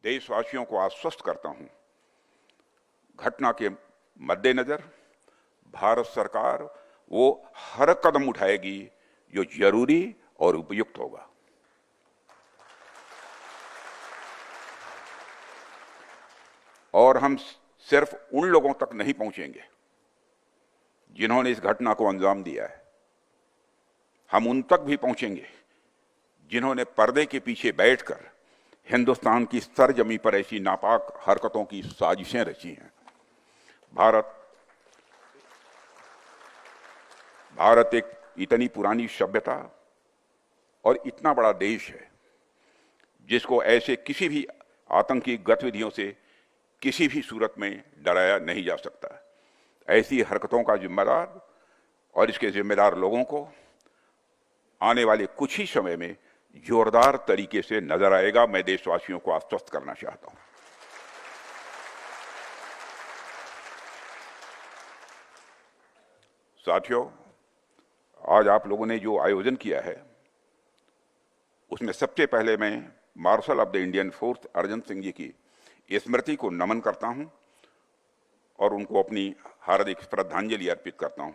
देशवासियों को आश्वस्त करता हूं, घटना के मद्देनजर भारत सरकार वो हर कदम उठाएगी जो जरूरी और उपयुक्त होगा। और हम सिर्फ उन लोगों तक नहीं पहुंचेंगे जिन्होंने इस घटना को अंजाम दिया है, हम उन तक भी पहुंचेंगे जिन्होंने पर्दे के पीछे बैठकर हिंदुस्तान की सरजमी पर ऐसी नापाक हरकतों की साजिशें रची हैं। भारत एक इतनी पुरानी सभ्यता और इतना बड़ा देश है जिसको ऐसे किसी भी आतंकी गतिविधियों से किसी भी सूरत में डराया नहीं जा सकता। ऐसी हरकतों का जिम्मेदार और इसके जिम्मेदार लोगों को आने वाले कुछ ही समय में जोरदार तरीके से नजर आएगा। मैं देशवासियों को आश्वस्त करना चाहता हूं। साथियों, आज आप लोगों ने जो आयोजन किया है उसमें सबसे पहले मैं marshal of the Indian force Arjan Singh ji की स्मृति को नमन करता हूं और उनको अपनी हार्दिक श्रद्धांजलि अर्पित करता हूं।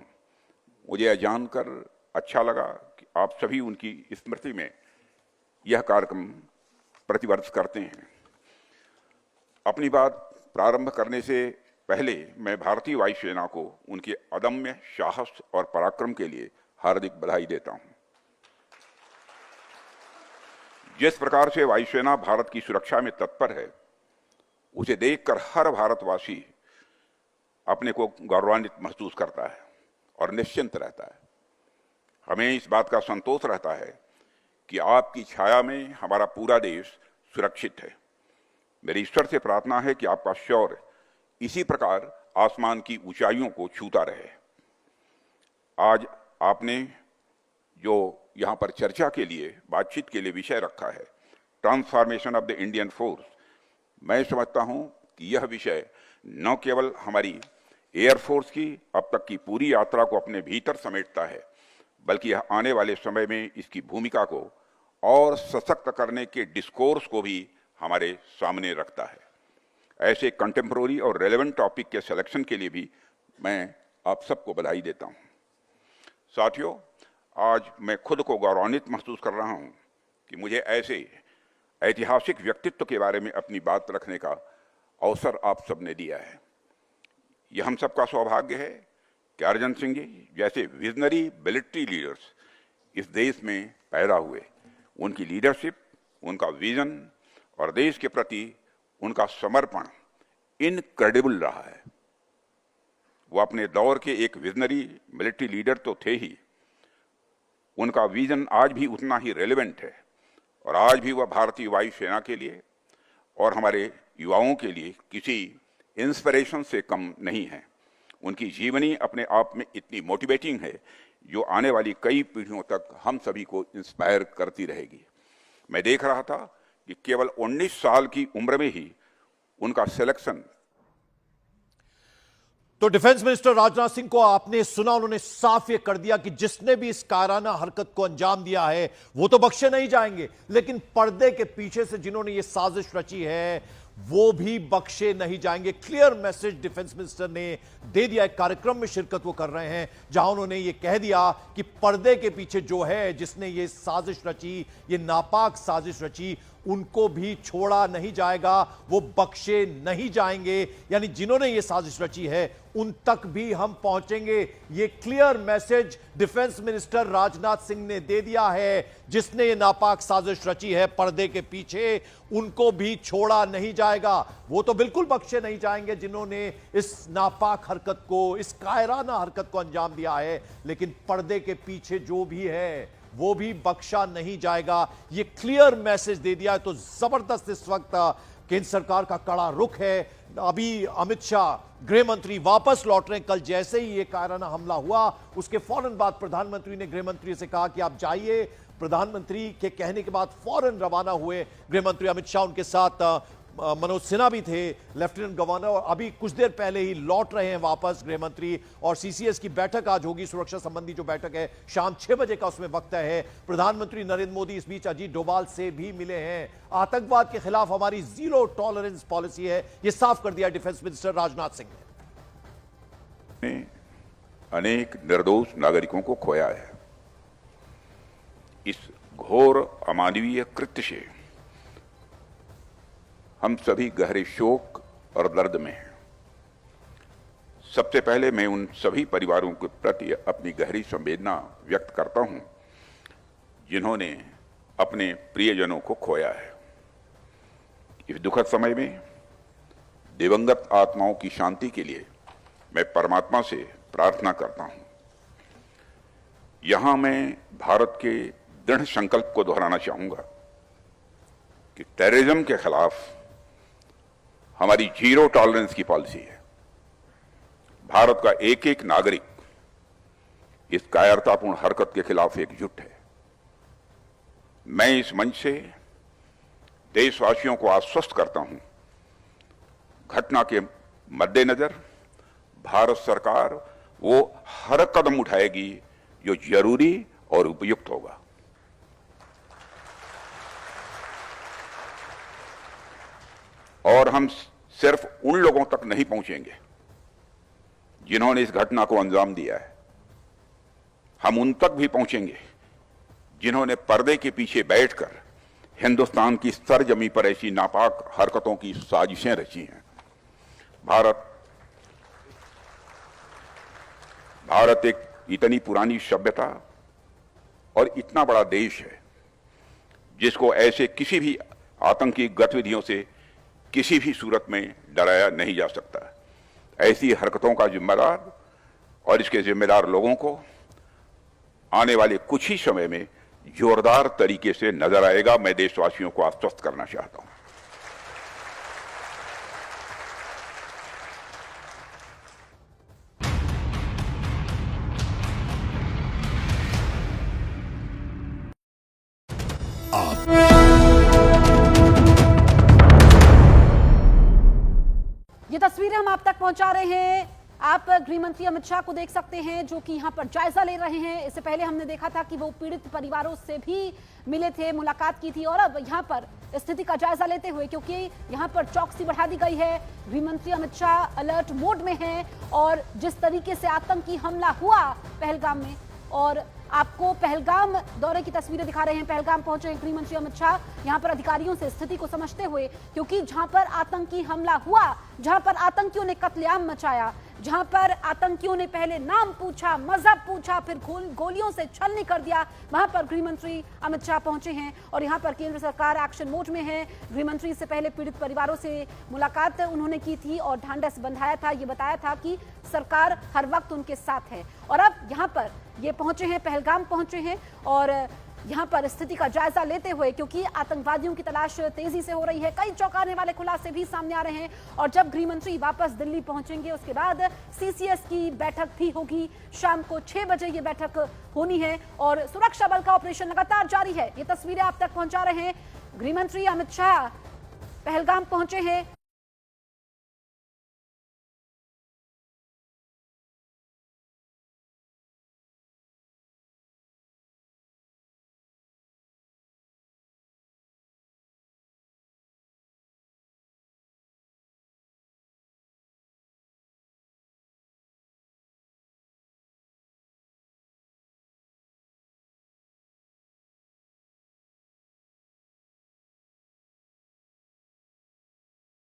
मुझे यह जानकर अच्छा लगा कि आप सभी उनकी स्मृति में यह कार्यक्रम प्रतिवर्ष करते हैं। अपनी बात प्रारंभ करने से पहले मैं भारतीय वायुसेना को उनके अदम्य साहस और पराक्रम के लिए हार्दिक बधाई देता हूं। जिस प्रकार से वायुसेना भारत की सुरक्षा में तत्पर है, उसे देखकर हर भारतवासी अपने को गौरवान्वित महसूस करता है और निश्चिंत रहता है। हमें इस बात का संतोष रहता है कि आपकी छाया में हमारा पूरा देश सुरक्षित है। मेरी ईश्वर से प्रार्थना है कि आपका शौर्य इसी प्रकार आसमान की ऊंचाइयों को छूता रहे। आज आपने जो यहां पर चर्चा के लिए, बातचीत के लिए विषय रखा है, transformation of the Indian force, मैं समझता हूं कि यह विषय न केवल हमारी एयरफोर्स की अब तक की पूरी यात्रा को अपने भीतर समेटता है, बल्कि यह आने वाले समय में इसकी भूमिका को और सशक्त करने के डिस्कोर्स को भी हमारे सामने रखता है। ऐसे कंटेम्प्रोरी और रेलेवेंट टॉपिक के सिलेक्शन के लिए भी मैं आप सबको बधाई देता हूं। साथियों, आज मैं खुद को गौरवान्वित महसूस कर रहा हूं कि मुझे ऐसे ऐतिहासिक व्यक्तित्व के बारे में अपनी बात रखने का अवसर आप सबने दिया है। यह हम सबका सौभाग्य है कि अर्जन सिंह जी जैसे विजनरी मिलिट्री लीडर्स इस देश में पैदा हुए। उनकी लीडरशिप, उनका विजन और देश के प्रति उनका समर्पण इनक्रेडिबल रहा है। वो अपने दौर के एक विजनरी मिलिट्री लीडर तो थे ही, उनका विजन आज भी उतना ही रेलेवेंट है और आज भी वह भारतीय वायुसेना के लिए और हमारे युवाओं के लिए किसी इंस्पिरेशन से कम नहीं है। उनकी जीवनी अपने आप में इतनी मोटिवेटिंग है जो आने वाली कई पीढ़ियों तक हम सभी को इंस्पायर करती रहेगी। मैं देख रहा था कि केवल 19 साल की उम्र में ही उनका सिलेक्शन। तो डिफेंस मिनिस्टर राजनाथ सिंह को आपने सुना, उन्होंने साफ ये कर दिया कि जिसने भी इस कायराना हरकत को अंजाम दिया है वो तो बख्शे नहीं जाएंगे, लेकिन पर्दे के पीछे से जिन्होंने ये साजिश रची है वो भी बख्शे नहीं जाएंगे। क्लियर मैसेज डिफेंस मिनिस्टर ने दे दिया। एक कार्यक्रम में शिरकत वो कर रहे हैं जहां उन्होंने ये कह दिया कि पर्दे के पीछे जो है, जिसने ये साजिश रची, ये नापाक साजिश रची, उनको भी छोड़ा नहीं जाएगा, वो बख्शे नहीं जाएंगे। यानी जिन्होंने ये साजिश रची है उन तक भी हम पहुंचेंगे। ये clear message defence minister Rajnath Singh ने दे दिया है। जिसने ये नापाक साजिश रची है पर्दे के पीछे, उनको भी छोड़ा नहीं जाएगा। वो तो बिल्कुल बख्शे नहीं जाएंगे जिन्होंने इस नापाक हरकत को, इस कायराना हरकत को अंजाम दिया है, लेकिन पर्दे के पीछे जो भी है वो भी बख्शा नहीं जाएगा। ये क्लियर मैसेज दे दिया है। तो जबरदस्त इस वक्त केंद्र सरकार का कड़ा रुख है। अभी अमित शाह गृह मंत्री वापस लौट रहे हैं। कल जैसे ही ये कायराना हमला हुआ उसके फौरन बाद प्रधानमंत्री ने गृह मंत्री से कहा कि आप जाइए। प्रधानमंत्री के कहने के बाद फौरन रवाना हुए गृह मंत्री अमित शाह, उनके साथ मनोज सिन्हा भी थे, लेफ्टिनेंट गवर्नर, और अभी कुछ देर पहले ही लौट रहे हैं वापस गृह मंत्री। और सीसीएस की बैठक आज होगी, सुरक्षा संबंधी जो बैठक है शाम 6 बजे का उसमें वक्त है। प्रधानमंत्री नरेंद्र मोदी इस बीच अजीत डोभाल से भी मिले हैं। आतंकवाद के खिलाफ हमारी जीरो टॉलरेंस पॉलिसी है, यह साफ कर दिया डिफेंस मिनिस्टर राजनाथ सिंह ने। अनेक निर्दोष नागरिकों को खोया है। इस घोर अमानवीय कृत्य से हम सभी गहरे शोक और दर्द में हैं। सबसे पहले मैं उन सभी परिवारों के प्रति अपनी गहरी संवेदना व्यक्त करता हूं जिन्होंने अपने प्रियजनों को खोया है। इस दुखद समय में दिवंगत आत्माओं की शांति के लिए मैं परमात्मा से प्रार्थना करता हूं। यहां मैं भारत के दृढ़ संकल्प को दोहराना चाहूंगा कि टेररिज्म के खिलाफ हमारी जीरो टॉलरेंस की पॉलिसी है। भारत का एक एक नागरिक इस कायरतापूर्ण हरकत के खिलाफ एकजुट है। मैं इस मंच से देशवासियों को आश्वस्त करता हूं, घटना के मद्देनजर भारत सरकार वो हर कदम उठाएगी जो जरूरी और उपयुक्त होगा। और हम सिर्फ उन लोगों तक नहीं पहुंचेंगे जिन्होंने इस घटना को अंजाम दिया है, हम उन तक भी पहुंचेंगे जिन्होंने पर्दे के पीछे बैठकर हिंदुस्तान की सरजमी पर ऐसी नापाक हरकतों की साजिशें रची हैं। भारत एक इतनी पुरानी सभ्यता और इतना बड़ा देश है जिसको ऐसे किसी भी आतंकी गतिविधियों से किसी भी सूरत में डराया नहीं जा सकता। ऐसी हरकतों का जिम्मेदार और इसके जिम्मेदार लोगों को आने वाले कुछ ही समय में जोरदार तरीके से नजर आएगा। मैं देशवासियों को आश्वस्त करना चाहता हूं। ये तस्वीरें हम आप तक पहुंचा रहे हैं। आप गृह मंत्री अमित शाह को देख सकते हैं जो कि यहां पर जायजा ले रहे हैं। इससे पहले हमने देखा था कि वो पीड़ित परिवारों से भी मिले थे, मुलाकात की थी, और अब यहां पर स्थिति का जायजा लेते हुए, क्योंकि यहां पर चौकसी बढ़ा दी गई है, गृह मंत्री अमित शाह अलर्ट मोड में हैं। और जिस तरीके से आतंकी हमला हुआ पहलगाम में, और आपको पहलगाम दौरे की तस्वीरें दिखा रहे हैं। पहलगाम पहुंचे गृह मंत्री अमित शाह, यहां पर अधिकारियों से स्थिति को समझते हुए, क्योंकि जहां पर आतंकी हमला हुआ, जहां पर आतंकियों ने कत्लेआम मचाया, जहां पर आतंकियों ने पहले नाम पूछा, मजहब पूछा, फिर गोलियों से छलनी कर दिया, वहां पर गृह मंत्री अमित शाह पहुंचे हैं। और यहां पर केंद्र सरकार एक्शन मोड में है। गृह मंत्री से पहले पीड़ित परिवारों से मुलाकात उन्होंने की थी और ढांढस बंधाया था, ये बताया था कि सरकार हर वक्त उनके साथ है। और अब यहां पर ये पहुंचे हैं, पहलगाम पहुंचे हैं, और यहां पर स्थिति का जायजा लेते हुए, क्योंकि आतंकवादियों की तलाश तेजी से हो रही है, कई चौंकाने वाले खुलासे भी सामने आ रहे हैं। और जब गृह मंत्री वापस दिल्ली पहुंचेंगे, उसके बाद सीसीएस की बैठक भी होगी। शाम को 6 बजे ये बैठक होनी है और सुरक्षा बल का ऑपरेशन लगातार जारी है। ये तस्वीरें आप तक पहुंचा रहे हैं। गृह मंत्री अमित शाह पहलगाम पहुंचे हैं।